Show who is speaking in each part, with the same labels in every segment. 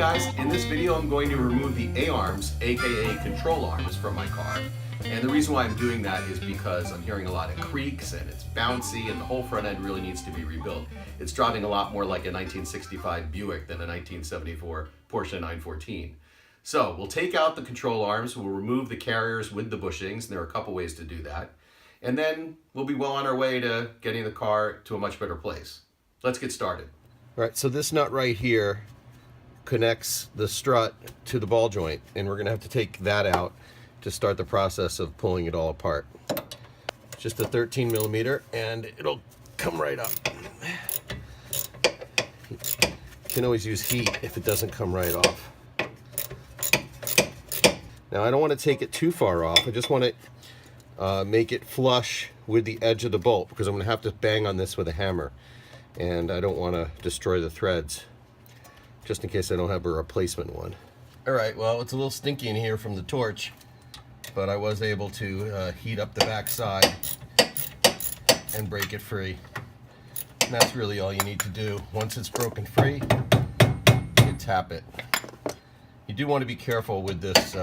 Speaker 1: guys, in this video I'm going to remove the A-arms, aka control arms, from my car. And the reason why I'm doing that is because I'm hearing a lot of creaks and it's bouncy and the whole front end really needs to be rebuilt. It's driving a lot more like a 1965 Buick than a 1974 Porsche 914. So we'll take out the control arms, we'll remove the carriers with the bushings, and there are a couple ways to do that. And then we'll be well on our way to getting the car to a much better place. Let's get started. All right, so this nut right here connects the strut to the ball joint, and we're gonna have to take that out to start the process of pulling it all apart. Just a 13 millimeter, and it'll come right up. You can always use heat if it doesn't come right off. Now I don't want to take it too far off. I just want to make it flush with the edge of the bolt, because I'm going to have to bang on this with a hammer, and I don't want to destroy the threads, just in case I don't have a replacement one. All right, well, it's a little stinky in here from the torch, but I was able to heat up the back side and break it free. And that's really all you need to do. Once it's broken free, you tap it. You do want to be careful with this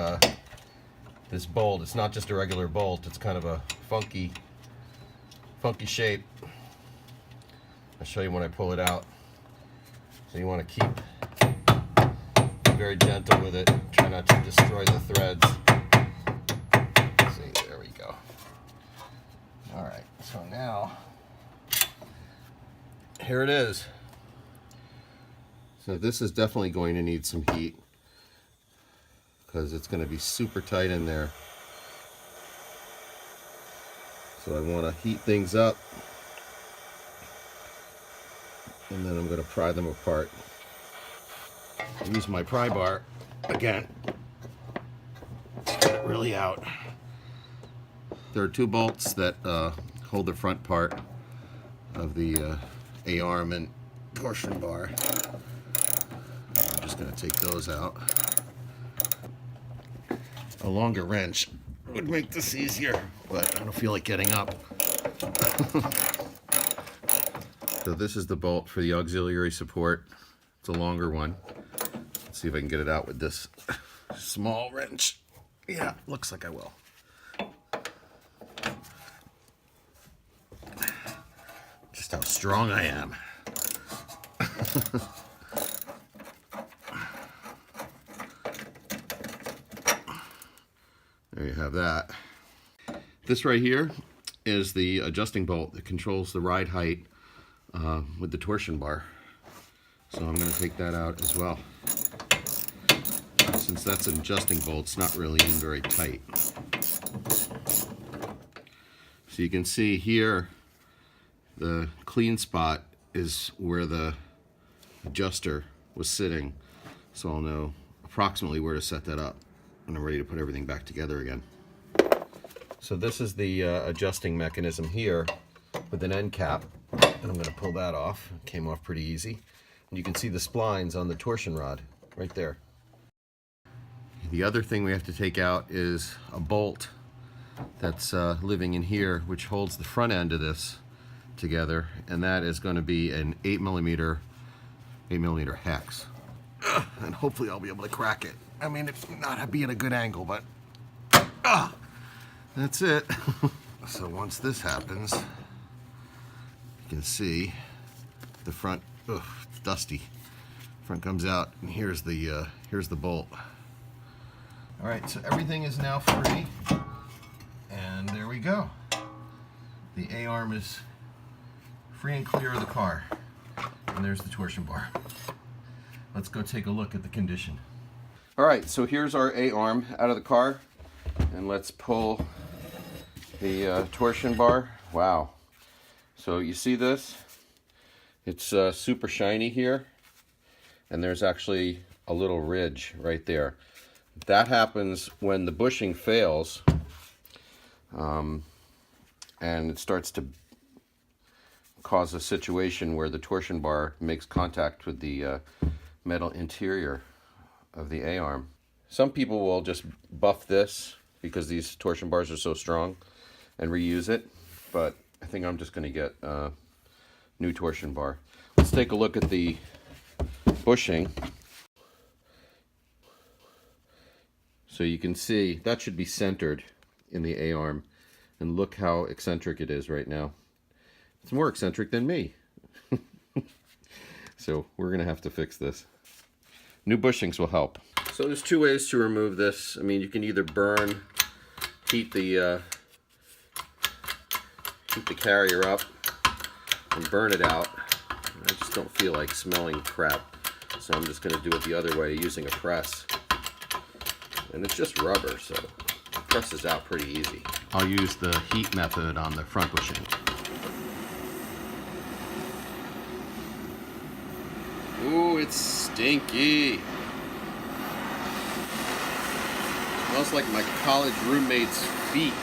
Speaker 1: this bolt. It's not just a regular bolt. It's kind of a funky shape. I'll show you when I pull it out. So you want to be very gentle with it. Try not to destroy the threads. See, there we go. All right, so now here it is. So this is definitely going to need some heat, because it's going to be super tight in there. So I want to heat things up, and then I'm going to pry them apart. I use my pry bar again to get it really out. There are two bolts that hold the front part of the A-arm and torsion bar. I'm just going to take those out. A longer wrench would make this easier, but I don't feel like getting up. So this is the bolt for the auxiliary support. It's a longer one. Let's see if I can get it out with this small wrench. Yeah, looks like I will. Just how strong I am. There you have that. This right here is the adjusting bolt that controls the ride height with the torsion bar. So I'm going to take that out as well. Since that's an adjusting bolt, it's not really in very tight. So you can see here, the clean spot is where the adjuster was sitting. So I'll know approximately where to set that up when I'm ready to put everything back together again. So this is the adjusting mechanism here with an end cap, and I'm going to pull that off. It came off pretty easy. And you can see the splines on the torsion rod right there. The other thing we have to take out is a bolt that's living in here, which holds the front end of this together, and that is going to be an 8 millimeter hex. And hopefully I'll be able to crack it. I mean, it's not be at a good angle, but that's it. So once this happens, you can see the front, it's dusty. Front comes out, and here's the bolt. All right, so everything is now free, and there we go. The A-arm is free and clear of the car, and there's the torsion bar. Let's go take a look at the condition. All right, so here's our A-arm out of the car, and let's pull the torsion bar. Wow. So you see this? It's super shiny here, and there's actually a little ridge right there. That happens when the bushing fails, and it starts to cause a situation where the torsion bar makes contact with the metal interior of the A-arm. Some people will just buff this because these torsion bars are so strong and reuse it, but I think I'm just going to get a new torsion bar. Let's take a look at the bushing.
Speaker 2: So you can see that should be centered in the A-arm. And look how eccentric it is right now. It's more eccentric than me. So we're going to have to fix this. New bushings will help. So there's two ways to remove this. I mean, you can either heat the carrier up and burn it out. I just don't feel like smelling crap. So I'm just going to do it the other way using a press. And it's just rubber, so it presses out pretty easy.
Speaker 1: I'll use the heat method on the front bushing.
Speaker 2: Ooh, it's stinky. Smells like my college roommate's feet.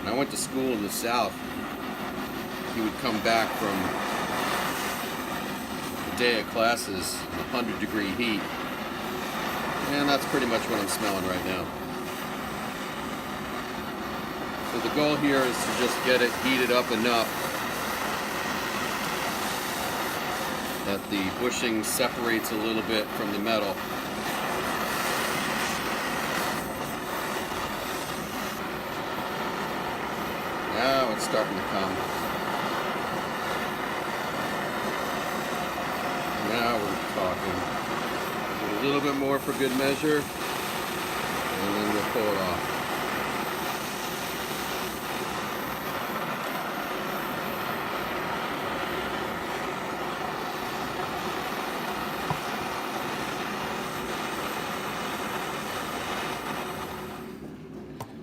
Speaker 2: When I went to school in the South, he would come back from a day of classes in 100-degree heat. And that's pretty much what I'm smelling right now. So the goal here is to just get it heated up enough that the bushing separates a little bit from the metal. Now it's starting to come. Now we're talking. A little bit more for good measure, and then we'll pull it off.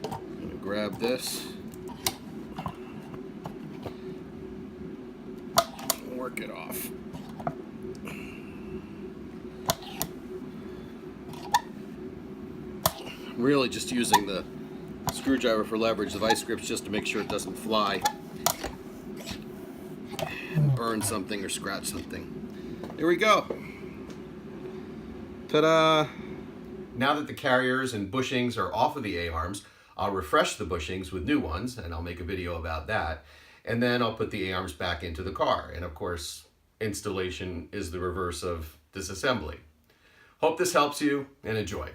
Speaker 2: I'm going to grab this and work it off. Really just using the screwdriver for leverage, the vice grips, just to make sure it doesn't fly and burn something or scratch something. There we go. Ta-da! Now that the carriers and bushings are off of the A-arms, I'll refresh the bushings with new ones, and I'll make a video about that. And then I'll put the A-arms back into the car. And of course, installation is the reverse of disassembly. Hope this helps you, and enjoy.